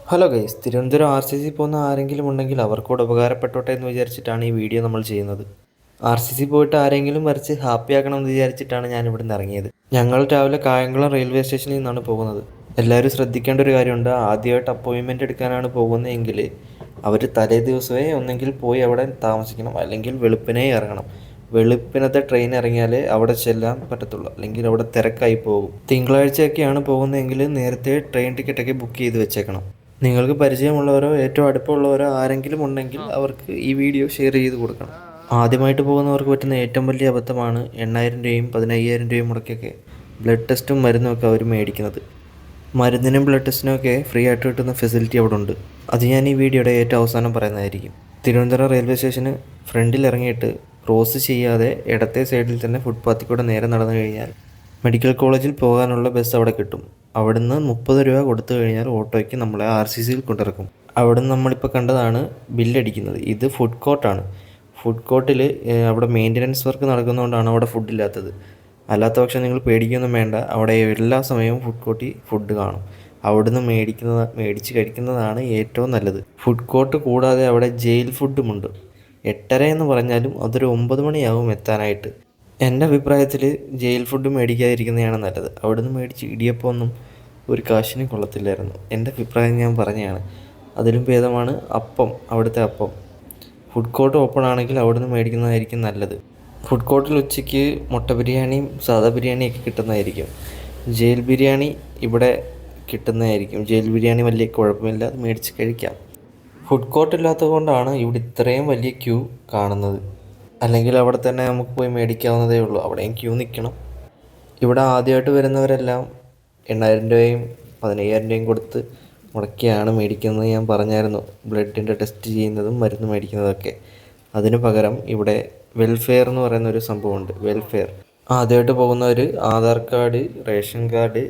Hello guys, Thiruvananthapuram RCC പോകുന്ന ആരെങ്കിലും ഉണ്ടെങ്കിൽ അവർക്കൂടെ ഉപകാരപ്പെട്ടോട്ടെ എന്ന് വിചാരിച്ചിട്ടാണ് ഈ വീഡിയോ നമ്മൾ ചെയ്യുന്നത്. RCC പോയിട്ട് ആരെങ്കിലും വരച്ച് ഹാപ്പി ആക്കണമെന്ന് വിചാരിച്ചിട്ടാണ് ഞാൻ ഇവിടുന്ന് ഇറങ്ങിയത്. ഞങ്ങൾ രാവിലെ കായംകുളം റെയിൽവേ സ്റ്റേഷനിൽ നിന്നാണ് പോകുന്നത്. എല്ലാവരും ശ്രദ്ധിക്കേണ്ട ഒരു കാര്യമുണ്ട്, ആദ്യമായിട്ട് അപ്പോയിൻമെൻറ്റ് എടുക്കാനാണ് പോകുന്നതെങ്കിൽ അവർ തലേ ദിവസമേ ഒന്നെങ്കിൽ പോയി അവിടെ താമസിക്കണം, അല്ലെങ്കിൽ വെളുപ്പിനേ ഇറങ്ങണം. വെളുപ്പിനത്തെ ട്രെയിൻ ഇറങ്ങിയാലേ അവിടെ ചെല്ലാൻ പറ്റത്തുള്ളൂ, അല്ലെങ്കിൽ അവിടെ തിരക്കായി പോകും. തിങ്കളാഴ്ചയൊക്കെയാണ് പോകുന്നതെങ്കിൽ നേരത്തെ ട്രെയിൻ ടിക്കറ്റൊക്കെ ബുക്ക് ചെയ്ത് വെച്ചേക്കണം. നിങ്ങൾക്ക് പരിചയമുള്ളവരോ ഏറ്റവും അടുപ്പമുള്ളവരോ ആരെങ്കിലും ഉണ്ടെങ്കിൽ അവർക്ക് ഈ വീഡിയോ ഷെയർ ചെയ്ത് കൊടുക്കണം. ആദ്യമായിട്ട് പോകുന്നവർക്ക് പറ്റുന്ന ഏറ്റവും വലിയ അബദ്ധമാണ് 8,000 രൂപയും 15,000 രൂപയും മുടക്കൊക്കെ ബ്ലഡ് ടെസ്റ്റും മരുന്നുമൊക്കെ അവർ മേടിക്കുന്നത്. മരുന്നിനും ബ്ലഡ് ടെസ്റ്റിനുമൊക്കെ ഫ്രീ ആയിട്ട് കിട്ടുന്ന ഫെസിലിറ്റി അവിടെ ഉണ്ട്. അത് ഞാൻ ഈ വീഡിയോയുടെ ഏറ്റവും അവസാനം പറയുന്നതായിരിക്കും. തിരുവനന്തപുരം റെയിൽവേ സ്റ്റേഷന് ഫ്രണ്ടിൽ ഇറങ്ങിയിട്ട് ക്രോസ് ചെയ്യാതെ ഇടത്തെ സൈഡിൽ തന്നെ ഫുട്പാത്തിൽ കൂടെ നേരെ നടന്നു കഴിഞ്ഞാൽ മെഡിക്കൽ കോളേജിൽ പോകാനുള്ള ബസ് അവിടെ കിട്ടും. അവിടുന്ന് 30 രൂപ കൊടുത്തു കഴിഞ്ഞാൽ ഓട്ടോയ്ക്ക് നമ്മളെ RCCയിൽ കൊണ്ടിറക്കും. അവിടുന്ന് നമ്മളിപ്പോൾ കണ്ടതാണ് ബില്ലടിക്കുന്നത്. ഇത് ഫുഡ് കോർട്ടാണ്. ഫുഡ് കോർട്ടിൽ അവിടെ മെയിൻ്റനൻസ് വർക്ക് നടക്കുന്നതുകൊണ്ടാണ് അവിടെ ഫുഡില്ലാത്തത്. അല്ലാത്ത പക്ഷം നിങ്ങൾ പേടിക്കൊന്നും വേണ്ട, അവിടെ എല്ലാ സമയവും ഫുഡ് കോർട്ടിൽ ഫുഡ് കാണും. അവിടുന്ന് മേടിച്ച് കഴിക്കുന്നതാണ് ഏറ്റവും നല്ലത്. ഫുഡ് കോർട്ട് കൂടാതെ അവിടെ ജയിൽ ഫുഡുമുണ്ട്. 8:30 എന്ന് പറഞ്ഞാലും അതൊരു 9 മണിയാവും എത്താനായിട്ട്. എൻ്റെ അഭിപ്രായത്തിൽ ജയിൽ ഫുഡ് മേടിക്കാതിരിക്കുന്നതാണ് നല്ലത്. അവിടുന്ന് മേടിച്ച് ഇടിയപ്പമൊന്നും ഒരു കാശിന് കൊള്ളത്തില്ലായിരുന്നു. എൻ്റെ അഭിപ്രായം ഞാൻ പറഞ്ഞതാണ്. അതിലും ഭേദമാണ് അപ്പം, അവിടുത്തെ അപ്പം. ഫുഡ് കോർട്ട് ഓപ്പൺ ആണെങ്കിൽ അവിടുന്ന് മേടിക്കുന്നതായിരിക്കും നല്ലത്. ഫുഡ് കോർട്ടിൽ ഉച്ചയ്ക്ക് മുട്ട ബിരിയാണിയും സാദാ ബിരിയാണിയൊക്കെ കിട്ടുന്നതായിരിക്കും. ജയിൽ ബിരിയാണി ഇവിടെ കിട്ടുന്നതായിരിക്കും. ജയിൽ ബിരിയാണി വലിയ കുഴപ്പമില്ല, അത് മേടിച്ച് കഴിക്കാം. ഫുഡ് കോർട്ട് ഇല്ലാത്തത് കൊണ്ടാണ് ഇവിടെ ഇത്രയും വലിയ ക്യൂ കാണുന്നത്. അല്ലെങ്കിൽ അവിടെ തന്നെ നമുക്ക് പോയി മേടിക്കാവുന്നതേ ഉള്ളൂ, അവിടെയും ക്യൂ നിൽക്കണം. ഇവിടെ ആദ്യമായിട്ട് വരുന്നവരെല്ലാം 8,000 രൂപയും 15,000 രൂപയും കൊടുത്ത് മുടക്കിയാണ് മേടിക്കുന്നത്. ഞാൻ പറഞ്ഞായിരുന്നു, ബ്ലഡിൻ്റെ ടെസ്റ്റ് ചെയ്യുന്നതും മരുന്ന് മേടിക്കുന്നതൊക്കെ. അതിന് പകരം ഇവിടെ വെൽഫെയർ എന്ന് പറയുന്ന ഒരു സംഭവമുണ്ട്. വെൽഫെയർ ആദ്യമായിട്ട് പോകുന്നവർ ആധാർ കാർഡ്, റേഷൻ കാർഡ്,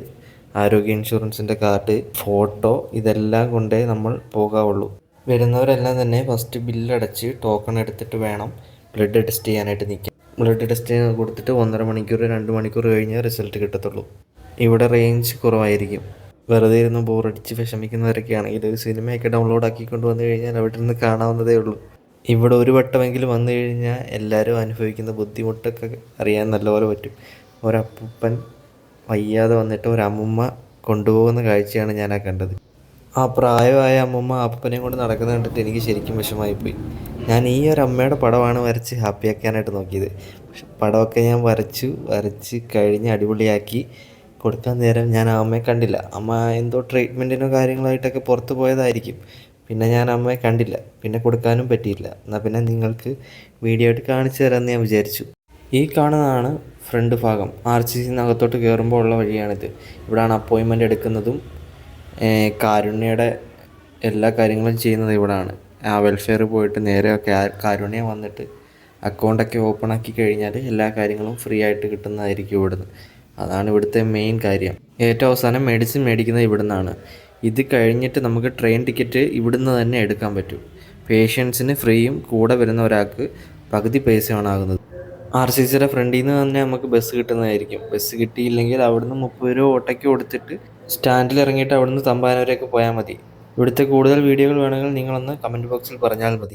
ആരോഗ്യ ഇൻഷുറൻസിൻ്റെ കാർഡ്, ഫോട്ടോ ഇതെല്ലാം കൊണ്ടേ നമ്മൾ പോകാവുള്ളൂ. വരുന്നവരെല്ലാം തന്നെ ഫസ്റ്റ് ബില്ലടച്ച് ടോക്കൺ എടുത്തിട്ട് വേണം ബ്ലഡ് ടെസ്റ്റ് ചെയ്യാനായിട്ട് നിൽക്കാം. ബ്ലഡ് ടെസ്റ്റ് കൊടുത്തിട്ട് 1.5 മണിക്കൂർ 2 മണിക്കൂർ കഴിഞ്ഞാൽ റിസൾട്ട് കിട്ടത്തുള്ളൂ. ഇവിടെ റേഞ്ച് കുറവായിരിക്കും. വെറുതെ ഇരുന്ന് ബോറടിച്ച് വിഷമിക്കുന്നവരൊക്കെ ആണെങ്കിൽ ഒരു സിനിമയൊക്കെ ഡൗൺലോഡ് ആക്കിക്കൊണ്ട് വന്നു കഴിഞ്ഞാൽ അവിടെ നിന്ന് കാണാവുന്നതേ ഉള്ളൂ. ഇവിടെ ഒരു വട്ടമെങ്കിലും വന്നു കഴിഞ്ഞാൽ എല്ലാവരും അനുഭവിക്കുന്ന ബുദ്ധിമുട്ടൊക്കെ അറിയാൻ നല്ലപോലെ പറ്റും. ഒരപ്പൂപ്പൻ വയ്യാതെ വന്നിട്ട് ഒരമ്മൂമ്മ കൊണ്ടുപോകുന്ന കാഴ്ചയാണ് ഞാൻ കണ്ടത്. ആ പ്രായമായ അമ്മൂമ്മ അപ്പനെയും കൊണ്ട് നടക്കുന്നത് കണ്ടിട്ട് എനിക്ക് ശരിക്കും വിഷമമായിപ്പോയി. ഞാൻ ഈ ഒരു അമ്മയുടെ പടമാണ് വരച്ച് ഹാപ്പിയാക്കാനായിട്ട് നോക്കിയത്. പക്ഷെ പടമൊക്കെ ഞാൻ വരച്ച് കഴിഞ്ഞ് അടിപൊളിയാക്കി കൊടുക്കാൻ നേരം ഞാൻ ആ അമ്മയെ കണ്ടില്ല. അമ്മ എന്തോ ട്രീറ്റ്മെൻറ്റിനോ കാര്യങ്ങളായിട്ടൊക്കെ പുറത്ത് പോയതായിരിക്കും. പിന്നെ ഞാൻ അമ്മയെ കണ്ടില്ല, പിന്നെ കൊടുക്കാനും പറ്റിയില്ല. എന്നാൽ പിന്നെ നിങ്ങൾക്ക് വീഡിയോ ആയിട്ട് കാണിച്ചു തരാമെന്ന് ഞാൻ വിചാരിച്ചു. ഈ കാണുന്നതാണ് ഫ്രണ്ട് ഭാഗം. RCCന്നകത്തോട്ട് കയറുമ്പോൾ ഉള്ള വഴിയാണിത്. ഇവിടെയാണ് അപ്പോയിൻമെൻ്റ് എടുക്കുന്നതും കാരുണ്യയുടെ എല്ലാ കാര്യങ്ങളും ചെയ്യുന്നത് ഇവിടെയാണ്. ആ വെൽഫെയർ പോയിട്ട് നേരെ കാരുണ്യ വന്നിട്ട് അക്കൗണ്ടൊക്കെ ഓപ്പൺ ആക്കി കഴിഞ്ഞാൽ എല്ലാ കാര്യങ്ങളും ഫ്രീ ആയിട്ട് കിട്ടുന്നതായിരിക്കും ഇവിടുന്ന്. അതാണ് ഇവിടുത്തെ മെയിൻ കാര്യം. ഏറ്റവും അവസാനം മെഡിസിൻ മേടിക്കുന്നത് ഇവിടുന്നാണ്. ഇത് കഴിഞ്ഞിട്ട് നമുക്ക് ട്രെയിൻ ടിക്കറ്റ് ഇവിടുന്ന് തന്നെ എടുക്കാൻ പറ്റും. പേഷ്യൻസിന് ഫ്രീയും, കൂടെ വരുന്ന ഒരാൾക്ക് പകുതി പൈസയാണ് ആകുന്നത്. RCCയുടെ ഫ്രണ്ടിൽ നിന്ന് തന്നെ നമുക്ക് ബസ് കിട്ടുന്നതായിരിക്കും. ബസ് കിട്ടിയില്ലെങ്കിൽ അവിടുന്ന് 30 രൂപ ഓട്ടോയ്ക്ക് കൊടുത്തിട്ട് സ്റ്റാൻഡിൽ ഇറങ്ങിയിട്ട് അവിടുന്ന് തമ്പാനൂരേക്ക് പോയാൽ മതി. ഇവിടുത്തെ കൂടുതൽ വീഡിയോകൾ വേണമെങ്കിൽ നിങ്ങളൊന്ന് കമൻറ്റ് ബോക്സിൽ പറഞ്ഞാൽ മതി.